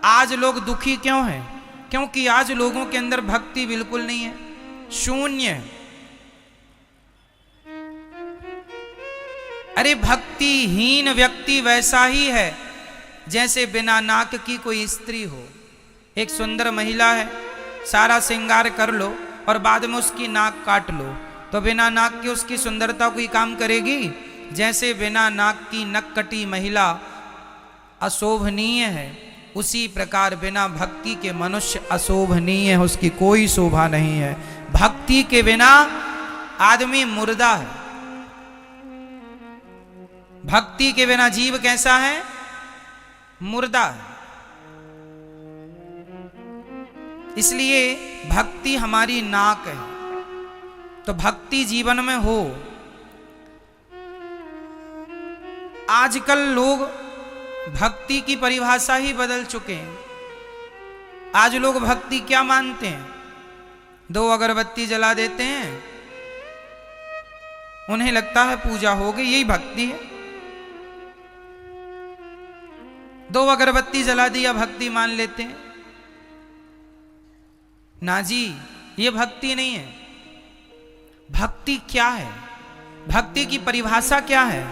आज लोग दुखी क्यों हैं? क्योंकि आज लोगों के अंदर भक्ति बिल्कुल नहीं है, शून्य है। अरे भक्तिहीन व्यक्ति वैसा ही है जैसे बिना नाक की कोई स्त्री हो। एक सुंदर महिला है, सारा श्रृंगार कर लो और बाद में उसकी नाक काट लो, तो बिना नाक के उसकी सुंदरता कोई काम करेगी? जैसे बिना नाक की नक कटी महिला अशोभनीय है, उसी प्रकार बिना भक्ति के मनुष्य अशोभनीय है, उसकी कोई शोभा नहीं है। भक्ति के बिना आदमी मुर्दा है। भक्ति के बिना जीव कैसा है? मुर्दा है। इसलिए भक्ति हमारी नाक है। तो भक्ति जीवन में हो। आजकल लोग भक्ति की परिभाषा ही बदल चुके हैं। आज लोग भक्ति क्या मानते हैं? 2 अगरबत्ती जला देते हैं, उन्हें लगता है पूजा हो गई, यही भक्ति है। 2 अगरबत्ती जला दिया, भक्ति मान लेते हैं। ना जी, ये भक्ति नहीं है। भक्ति क्या है? भक्ति की परिभाषा क्या है?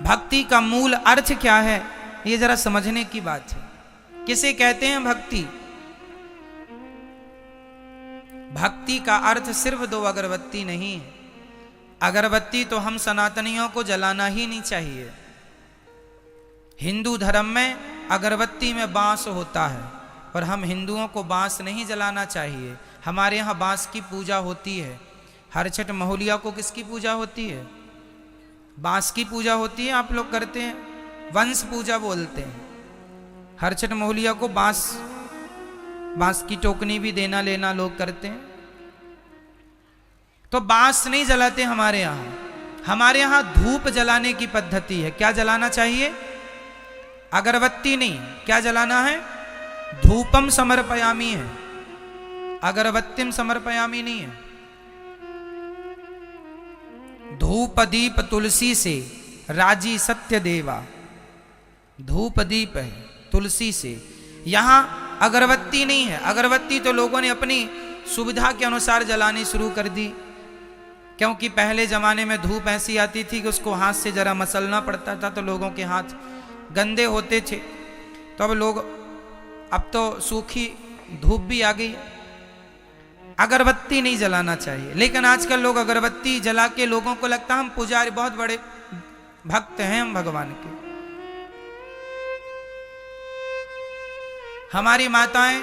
भक्ति का मूल अर्थ क्या है? ये जरा समझने की बात है। किसे कहते हैं भक्ति? भक्ति का अर्थ सिर्फ 2 अगरबत्ती नहीं है। अगरबत्ती तो हम सनातनियों को जलाना ही नहीं चाहिए। हिंदू धर्म में अगरबत्ती में बांस होता है और हम हिंदुओं को बांस नहीं जलाना चाहिए। हमारे यहाँ बांस की पूजा होती है। हर छठ महोलिया को किसकी पूजा होती है? बांस की पूजा होती है। आप लोग करते हैं, वंश पूजा बोलते हैं। हर छठ महोलिया को बांस की टोकनी भी देना लेना लोग करते हैं। तो बांस नहीं जलाते हमारे यहाँ। हमारे यहाँ धूप जलाने की पद्धति है। क्या जलाना चाहिए? अगरबत्ती नहीं। क्या जलाना है? धूपम समर्पयामी है, अगरबत्तिम समर्पयामी नहीं है। धूप दीप तुलसी से राजी सत्य देवा। धूप दीप है तुलसी से। यहां अगरबत्ती नहीं है। अगरबत्ती तो लोगों ने अपनी सुविधा के अनुसार जलानी शुरू कर दी, क्योंकि पहले जमाने में धूप ऐसी आती थी कि उसको हाथ से जरा मसलना पड़ता था, तो लोगों के हाथ गंदे होते थे। तो अब तो सूखी धूप भी आ गई। अगरबत्ती नहीं जलाना चाहिए। लेकिन आजकल लोग अगरबत्ती जला के लोगों को लगता है हम पुजारी, बहुत बड़े भक्त हैं हम भगवान के। हमारी माताएं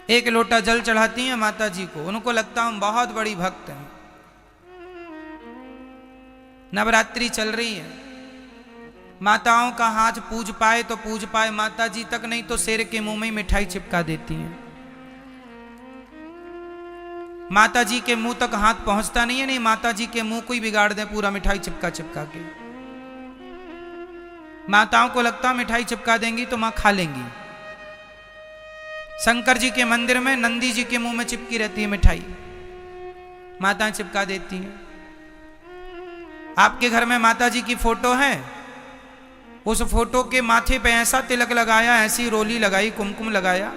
1 लोटा जल चढ़ाती हैं माता जी को, उनको लगता हम बहुत बड़ी भक्त हैं। नवरात्रि चल रही है, माताओं का हाथ पूज पाए तो पूज पाए, माता जी तक नहीं तो शेर के मुंह में मिठाई चिपका देती हैं। माता जी के मुंह तक हाथ पहुंचता नहीं है, नहीं माता जी के मुंह को ही बिगाड़ दे पूरा मिठाई चिपका चिपका के। माताओं को लगता मिठाई चिपका देंगी तो मां खा लेंगी। शंकर जी के मंदिर में नंदी जी के मुंह में चिपकी रहती है मिठाई, माताएं चिपका देती हैं। आपके घर में माता जी की फोटो है, उस फोटो के माथे पे ऐसा तिलक लगाया, ऐसी रोली लगाई, कुमकुम लगाया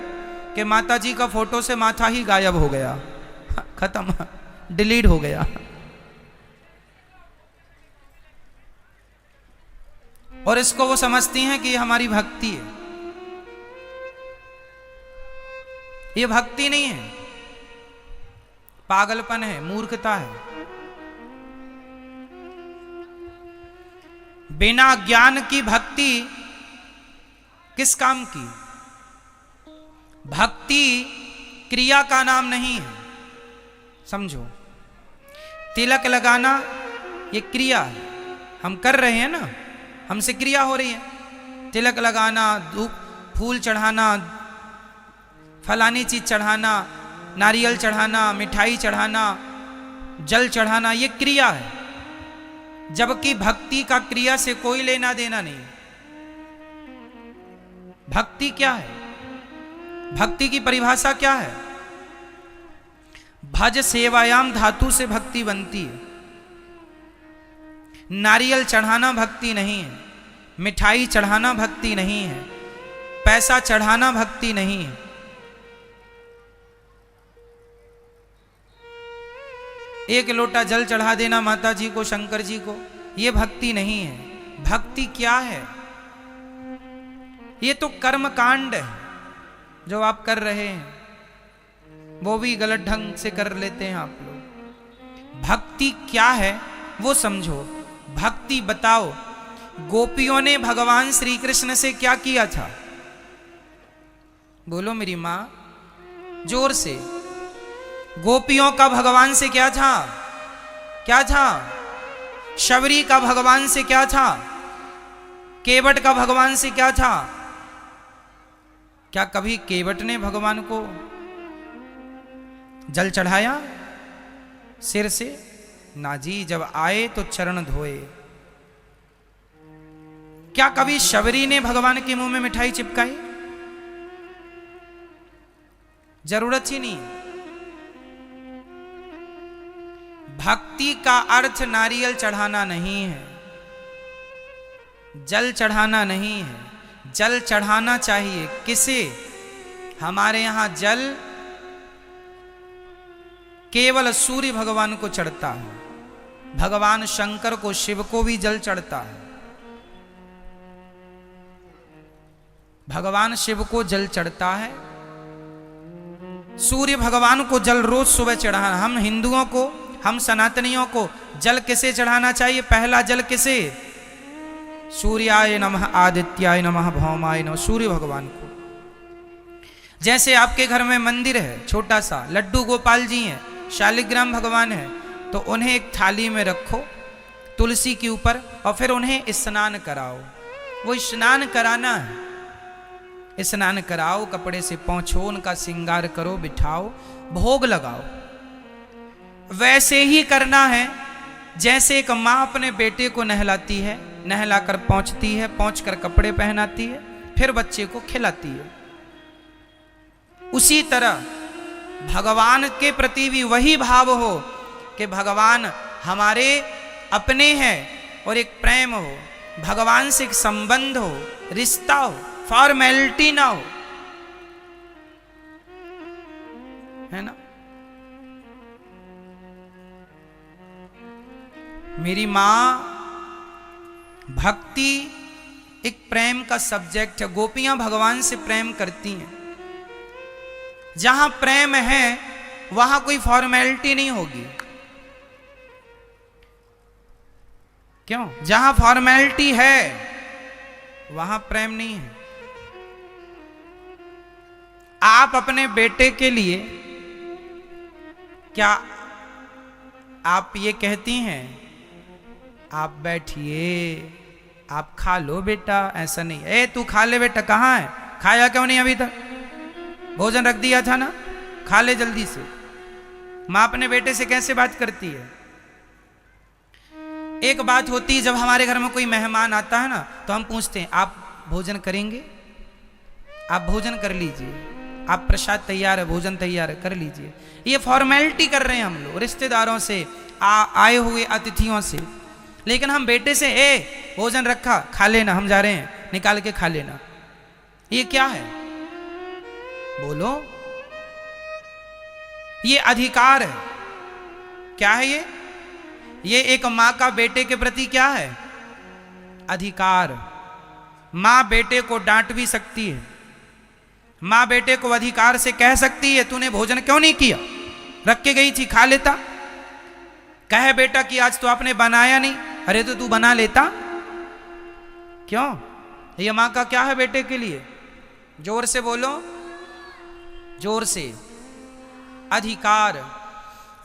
कि माता जी का फोटो से माथा ही गायब हो गया, खत्म, डिलीट हो गया। और इसको वो समझती हैं कि ये हमारी भक्ति है। ये भक्ति नहीं है, पागलपन है, मूर्खता है। बिना ज्ञान की भक्ति किस काम की? भक्ति क्रिया का नाम नहीं है, समझो। तिलक लगाना ये क्रिया है, हम कर रहे हैं ना, हमसे क्रिया हो रही है। तिलक लगाना, धूप फूल चढ़ाना, फलानी चीज चढ़ाना, नारियल चढ़ाना, मिठाई चढ़ाना, जल चढ़ाना, ये क्रिया है। जबकि भक्ति का क्रिया से कोई लेना देना नहीं। भक्ति क्या है? भक्ति की परिभाषा क्या है? भज सेवायाम धातु से भक्ति बनती है। नारियल चढ़ाना भक्ति नहीं है, मिठाई चढ़ाना भक्ति नहीं है। पैसा चढ़ाना भक्ति नहीं है। एक लोटा जल चढ़ा देना माता जी को, शंकर जी को, यह भक्ति नहीं है। भक्ति क्या है? ये तो कर्म कांड है जो आप कर रहे हैं, वो भी गलत ढंग से कर लेते हैं आप लोग। भक्ति क्या है वो समझो। भक्ति बताओ, गोपियों ने भगवान श्री कृष्ण से क्या किया था? बोलो मेरी मां, जोर से। गोपियों का भगवान से क्या था? क्या था? शबरी का भगवान से क्या था? केवट का भगवान से क्या था? क्या कभी केवट ने भगवान को जल चढ़ाया सिर से? ना जी, जब आए तो चरण धोए। क्या कभी शबरी ने भगवान के मुंह में मिठाई चिपकाई? जरूरत ही नहीं। भक्ति का अर्थ नारियल चढ़ाना नहीं है, जल चढ़ाना नहीं है। जल चढ़ाना चाहिए किसे? हमारे यहां जल केवल सूर्य भगवान को चढ़ता है, भगवान शंकर को, शिव को भी जल चढ़ता है। भगवान शिव को जल चढ़ता है, सूर्य भगवान को जल रोज सुबह चढ़ाना। हम हिंदुओं को, हम सनातनियों को जल किसे चढ़ाना चाहिए? पहला जल किसे? सूर्याय नमः, आदित्याय नमः, भौमाय नमः, सूर्य भगवान को। जैसे आपके घर में मंदिर है छोटा सा, लड्डू गोपाल जी हैं, शालिग्राम भगवान है, तो उन्हें एक थाली में रखो तुलसी के ऊपर और फिर उन्हें स्नान कराओ। वो स्नान कराना है, स्नान कराओ, कपड़े से पोंछो, उनका श्रृंगार करो, बिठाओ, भोग लगाओ। वैसे ही करना है जैसे एक माँ अपने बेटे को नहलाती है, नहलाकर पोंछती है, पोंछकर कपड़े पहनाती है, फिर बच्चे को खिलाती है। उसी तरह भगवान के प्रति भी वही भाव हो कि भगवान हमारे अपने हैं और एक प्रेम हो, भगवान से एक संबंध हो, रिश्ता हो, फॉर्मेलिटी ना हो, है ना। मेरी मां, भक्ति एक प्रेम का सब्जेक्ट है। गोपियां भगवान से प्रेम करती हैं। जहां प्रेम है वहां कोई फॉर्मेलिटी नहीं होगी। क्यों? जहां फॉर्मेलिटी है वहां प्रेम नहीं है। आप अपने बेटे के लिए क्या आप ये कहती हैं, आप बैठिए, आप खा लो बेटा? ऐसा नहीं। ए तू खा ले बेटा, कहाँ है? खाया क्यों नहीं अभी तक? भोजन रख दिया था ना, खा ले जल्दी से। मां अपने बेटे से कैसे बात करती है? एक बात होती है, जब हमारे घर में कोई मेहमान आता है ना, तो हम पूछते हैं आप भोजन करेंगे? आप भोजन कर लीजिए, आप प्रसाद तैयार है, भोजन तैयार है, कर लीजिए। ये फॉर्मेलिटी कर रहे हैं हम लोग रिश्तेदारों से, आए हुए अतिथियों से। लेकिन हम बेटे से, ए भोजन रखा, खा लेना, हम जा रहे हैं, निकाल के खा लेना। ये क्या है? बोलो। ये अधिकार है। क्या है ये? ये एक मां का बेटे के प्रति क्या है? अधिकार। मां बेटे को डांट भी सकती है, मां बेटे को अधिकार से कह सकती है तूने भोजन क्यों नहीं किया, रख के गई थी, खा लेता। कहे बेटा कि आज तो आपने बनाया नहीं, अरे तो तू बना लेता। क्यों? ये मां का क्या है बेटे के लिए? जोर से बोलो, जोर से। अधिकार।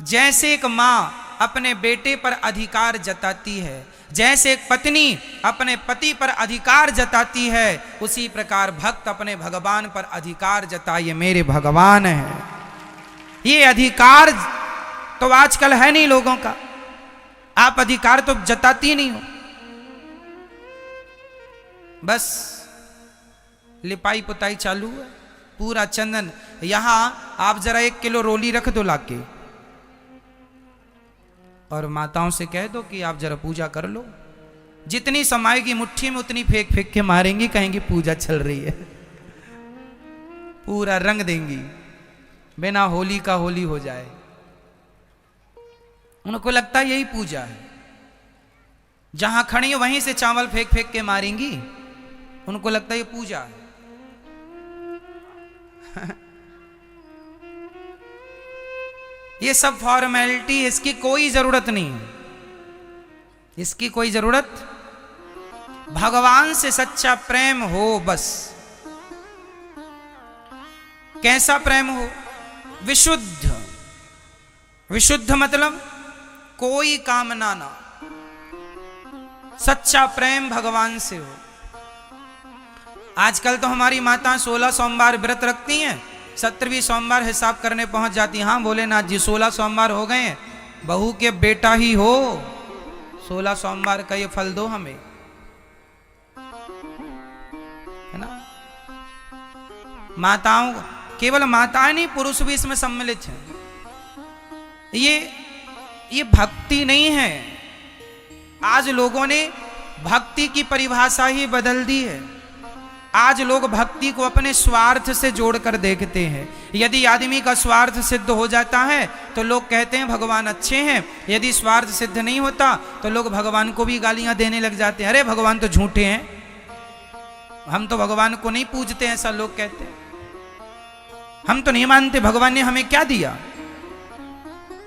जैसे एक मां अपने बेटे पर अधिकार जताती है, जैसे एक पत्नी अपने पति पर अधिकार जताती है, उसी प्रकार भक्त अपने भगवान पर अधिकार जताइए। मेरे भगवान है। ये अधिकार तो आजकल है नहीं लोगों का। आप अधिकार तो जताती नहीं हो, बस लिपाई पुताई चालू है, पूरा चंदन। यहां आप जरा 1 किलो रोली रख दो लाके और माताओं से कह दो कि आप जरा पूजा कर लो। जितनी समाएगी मुट्ठी में उतनी फेंक फेंक के मारेंगी, कहेंगी पूजा चल रही है। पूरा रंग देंगी, बिना होली का होली हो जाए। उनको लगता है यही पूजा है। जहां खड़ी वहीं से चावल फेंक फेंक के मारेंगी, उनको लगता है ये पूजा है। ये सब फॉर्मेलिटी, इसकी कोई जरूरत नहीं है, इसकी कोई जरूरत। भगवान से सच्चा प्रेम हो बस। कैसा प्रेम हो? विशुद्ध। विशुद्ध मतलब कोई कामना ना, सच्चा प्रेम भगवान से हो। आजकल तो हमारी माता 16 सोमवार व्रत रखती हैं, 17वीं सोमवार हिसाब करने पहुंच जाती। हाँ भोलेनाथ जी 16 सोमवार हो गए हैं, बहू के बेटा ही हो, 16 सोमवार का ये फल दो हमें, है ना। माताओं, केवल माताएं नहीं, पुरुष भी इसमें सम्मिलित हैं। ये भक्ति नहीं है। आज लोगों ने भक्ति की परिभाषा ही बदल दी है। आज लोग भक्ति को अपने स्वार्थ से जोड़कर देखते हैं। यदि आदमी का स्वार्थ सिद्ध हो जाता है तो लोग कहते हैं भगवान अच्छे हैं, यदि स्वार्थ सिद्ध नहीं होता तो लोग भगवान को भी गालियां देने लग जाते हैं। अरे भगवान तो झूठे हैं, हम तो भगवान को नहीं पूजते, ऐसा लोग कहते हैं। हम तो नहीं मानते, भगवान ने हमें क्या दिया।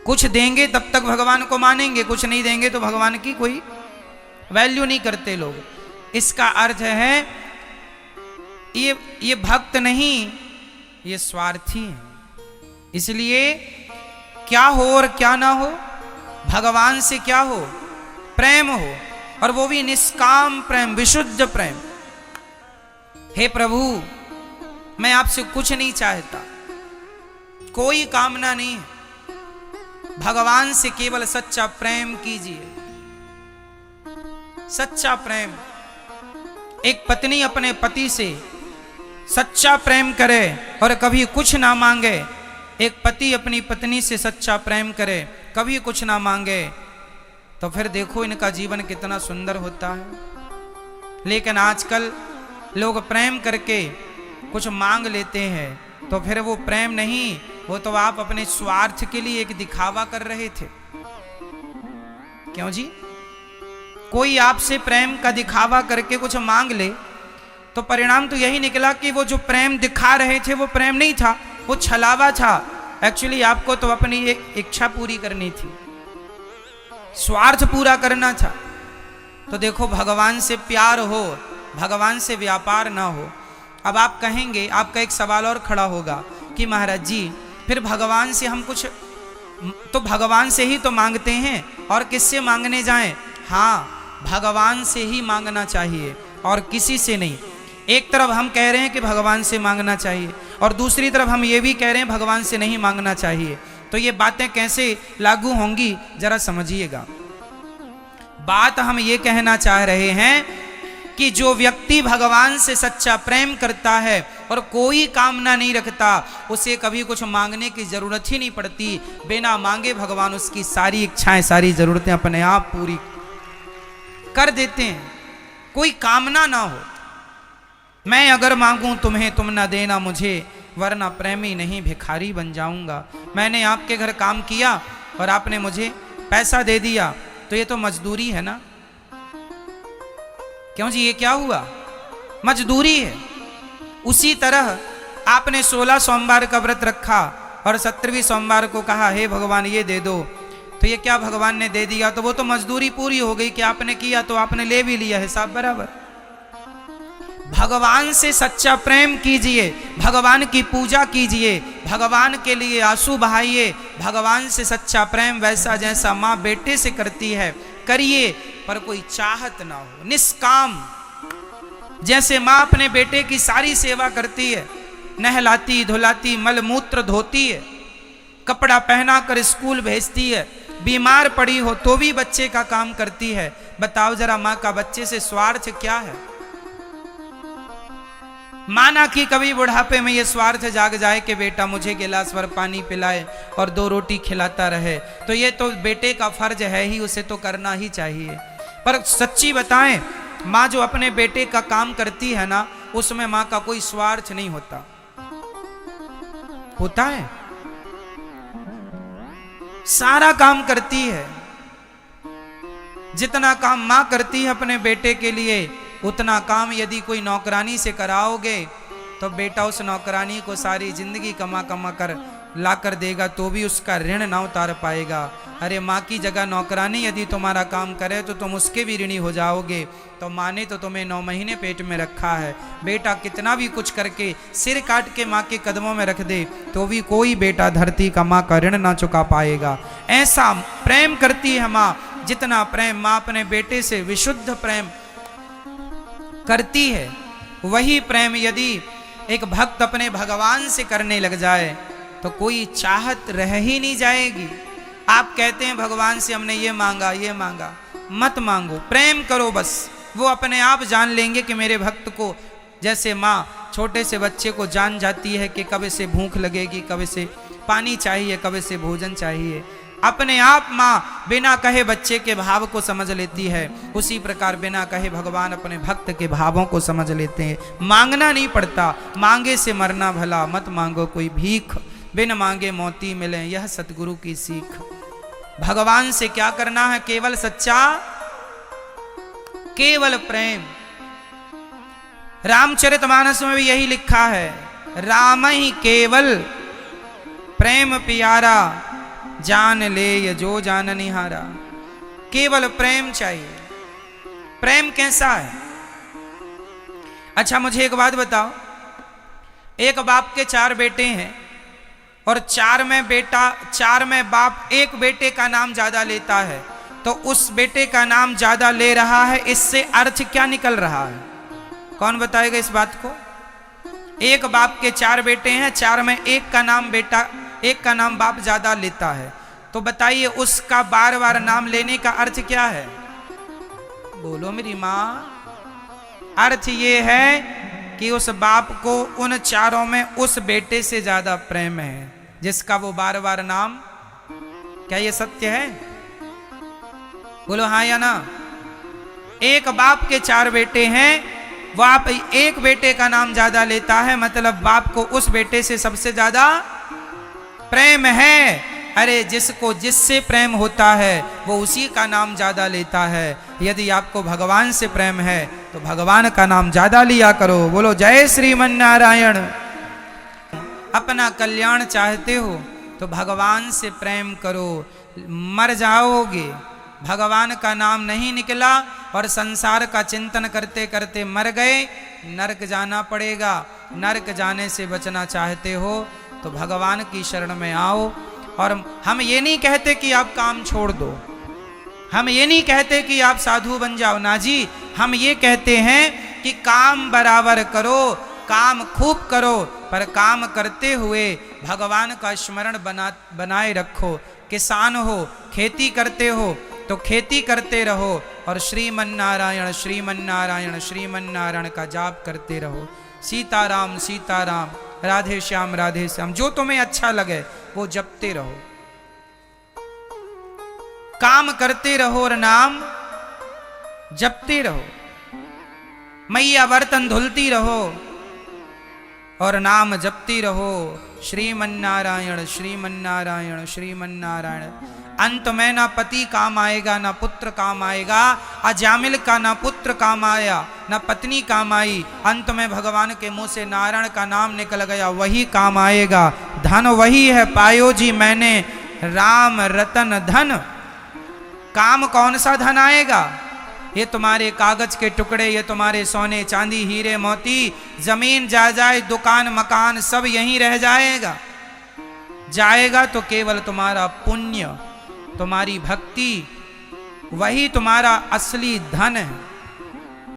कुछ देंगे तब तक भगवान को मानेंगे, कुछ नहीं देंगे तो भगवान की कोई वैल्यू नहीं करते लोग। इसका अर्थ है ये भक्त नहीं, ये स्वार्थी है। इसलिए क्या हो और क्या ना हो, भगवान से क्या हो? प्रेम हो, और वो भी निष्काम प्रेम, विशुद्ध प्रेम। हे प्रभु, मैं आपसे कुछ नहीं चाहता, कोई कामना नहीं है, भगवान से केवल सच्चा प्रेम कीजिए। सच्चा प्रेम। एक पत्नी अपने पति से सच्चा प्रेम करे और कभी कुछ ना मांगे, एक पति अपनी पत्नी से सच्चा प्रेम करे, कभी कुछ ना मांगे, तो फिर देखो इनका जीवन कितना सुंदर होता है। लेकिन आजकल लोग प्रेम करके कुछ मांग लेते हैं, तो फिर वो प्रेम नहीं, वो तो आप अपने स्वार्थ के लिए एक दिखावा कर रहे थे। क्यों जी? कोई आपसे प्रेम का दिखावा करके कुछ मांग ले तो परिणाम तो यही निकला कि वो जो प्रेम दिखा रहे थे वो प्रेम नहीं था, वो छलावा था। एक्चुअली आपको तो अपनी एक इच्छा पूरी करनी थी, स्वार्थ पूरा करना था। तो देखो, भगवान से प्यार हो, भगवान से व्यापार ना हो। अब आप कहेंगे, आपका एक सवाल और खड़ा होगा कि महाराज जी फिर भगवान से हम कुछ तो भगवान से ही तो मांगते हैं, और किससे मांगने जाएं? हाँ, भगवान से ही मांगना चाहिए और किसी से नहीं। एक तरफ हम कह रहे हैं कि भगवान से मांगना चाहिए, और दूसरी तरफ हम ये भी कह रहे हैं भगवान से नहीं मांगना चाहिए। तो ये बातें कैसे लागू होंगी, जरा समझिएगा। बात हम ये कहना चाह रहे हैं कि जो व्यक्ति भगवान से सच्चा प्रेम करता है और कोई कामना नहीं रखता, उसे कभी कुछ मांगने की जरूरत ही नहीं पड़ती। बिना मांगे भगवान उसकी सारी इच्छाएं, सारी जरूरतें अपने आप पूरी कर देते हैं, कोई कामना ना हो। मैं अगर मांगूं तुम्हें, तुम ना देना मुझे, वरना प्रेमी नहीं भिखारी बन जाऊंगा। मैंने आपके घर काम किया और आपने मुझे पैसा दे दिया, तो ये तो मजदूरी है ना। क्यों जी, ये क्या हुआ? मजदूरी है। उसी तरह आपने 16 सोमवार का व्रत रखा और 17वीं सोमवार को कहा हे भगवान ये दे दो, तो ये क्या भगवान ने दे दिया, तो वो तो मजदूरी पूरी हो गई कि आपने किया तो आपने ले भी लिया, हिसाब बराबर। भगवान से सच्चा प्रेम कीजिए, भगवान की पूजा कीजिए, भगवान के लिए आंसू बहाइए। भगवान से सच्चा प्रेम वैसा जैसा माँ बेटे से करती है करिए, पर कोई चाहत ना हो, निष्काम। जैसे माँ अपने बेटे की सारी सेवा करती है, नहलाती धुलाती, मल मूत्र धोती है, कपड़ा पहना कर स्कूल भेजती है, बीमार पड़ी हो तो भी बच्चे का काम करती है। बताओ जरा, माँ का बच्चे से स्वार्थ क्या है? माना कि कभी बुढ़ापे में ये स्वार्थ जाग जाए कि बेटा मुझे गिलास भर पानी पिलाए और 2 रोटी खिलाता रहे, तो ये तो बेटे का फर्ज है ही, उसे तो करना ही चाहिए। पर सच्ची बताएं, माँ जो अपने बेटे का काम करती है ना, उसमें माँ का कोई स्वार्थ नहीं होता। होता है? सारा काम करती है। जितना काम मां करती है अपने बेटे के लिए, उतना काम यदि कोई नौकरानी से कराओगे तो बेटा उस नौकरानी को सारी जिंदगी कमा कमा कर ला कर देगा तो भी उसका ऋण ना उतार पाएगा। अरे माँ की जगह नौकरानी यदि तुम्हारा काम करे तो तुम उसके भी ऋणी हो जाओगे। तो माँ ने तो तुम्हें 9 महीने पेट में रखा है। बेटा कितना भी कुछ करके सिर काट के माँ के कदमों में रख दे तो भी कोई बेटा धरती का माँ का ऋण ना चुका पाएगा। ऐसा प्रेम करती है माँ, जितना प्रेम माँ अपने बेटे से विशुद्ध प्रेम करती है, वही प्रेम यदि एक भक्त अपने भगवान से करने लग जाए तो कोई चाहत रह ही नहीं जाएगी। आप कहते हैं भगवान से हमने ये मांगा ये मांगा, मत मांगो, प्रेम करो बस। वो अपने आप जान लेंगे कि मेरे भक्त को, जैसे माँ छोटे से बच्चे को जान जाती है कि कब से भूख लगेगी, कब से पानी चाहिए, कब से भोजन चाहिए, अपने आप माँ बिना कहे बच्चे के भाव को समझ लेती है। उसी प्रकार बिना कहे भगवान अपने भक्त के भावों को समझ लेते हैं। मांगना नहीं पड़ता, मांगे से मरना भला, मत मांगो कोई भीख, बिन मांगे मोती मिले, यह सतगुरु की सीख। भगवान से क्या करना है? केवल सच्चा, केवल प्रेम। रामचरितमानस में भी यही लिखा है, राम ही केवल प्रेम प्यारा, जान ले ये जो जान निहारा। केवल प्रेम चाहिए। प्रेम कैसा है? अच्छा मुझे एक बात बताओ, एक बाप के 4 बेटे हैं और 4 में बाप एक बेटे का नाम ज्यादा लेता है, तो उस बेटे का नाम ज्यादा ले रहा है, इससे अर्थ क्या निकल रहा है? कौन बताएगा इस बात को? एक बाप के 4 बेटे हैं, 4 में एक का नाम बाप ज्यादा लेता है, तो बताइए उसका बार बार नाम लेने का अर्थ क्या है? बोलो मेरी माँ। अर्थ ये है कि उस बाप को उन 4 में उस बेटे से ज्यादा प्रेम है जिसका वो बार बार नाम। क्या ये सत्य है? बोलो हाँ या ना। एक बाप के 4 बेटे हैं, बाप एक बेटे का नाम ज्यादा लेता है, मतलब बाप को उस बेटे से सबसे ज्यादा प्रेम है। अरे जिसको जिससे प्रेम होता है वो उसी का नाम ज्यादा लेता है। यदि आपको भगवान से प्रेम है तो भगवान का नाम ज्यादा लिया करो। बोलो जय श्रीमन नारायण। अपना कल्याण चाहते हो तो भगवान से प्रेम करो, मर जाओगे। भगवान का नाम नहीं निकला और संसार का चिंतन करते करते मर गए, नरक जाना पड़ेगा। नरक जाने से बचना चाहते हो तो भगवान की शरण में आओ। और हम ये नहीं कहते कि आप काम छोड़ दो, हम ये नहीं कहते कि आप साधु बन जाओ, ना जी। हम ये कहते हैं कि काम बराबर करो, काम खूब करो, पर काम करते हुए भगवान का स्मरण बनाए रखो। किसान हो, खेती करते हो तो खेती करते रहो और श्रीमन नारायण श्रीमन नारायण श्रीमन नारायण का जाप करते रहो। सीताराम सीताराम, राधे श्याम राधे श्याम, जो तुम्हें अच्छा लगे वो जपते रहो। काम करते रहो और नाम जपते रहो। मैया बर्तन धुलती रहो और नाम जपती रहो। श्रीमन नारायण श्रीमन नारायण श्रीमन नारायण। अंत में ना पति काम आएगा, ना पुत्र काम आएगा। अजामिल का ना पुत्र काम आया, ना पत्नी काम आई। अंत में भगवान के मुंह से नारायण का नाम निकल गया, वही काम आएगा। धन वही है पायो जी मैंने, राम रतन धन। काम कौन सा धन आएगा? ये तुम्हारे कागज के टुकड़े, ये तुम्हारे सोने चांदी हीरे मोती, जमीन जायदाद दुकान मकान सब यहीं रह जाएगा। जाएगा तो केवल तुम्हारा पुण्य, तुम्हारी भक्ति, वही तुम्हारा असली धन है।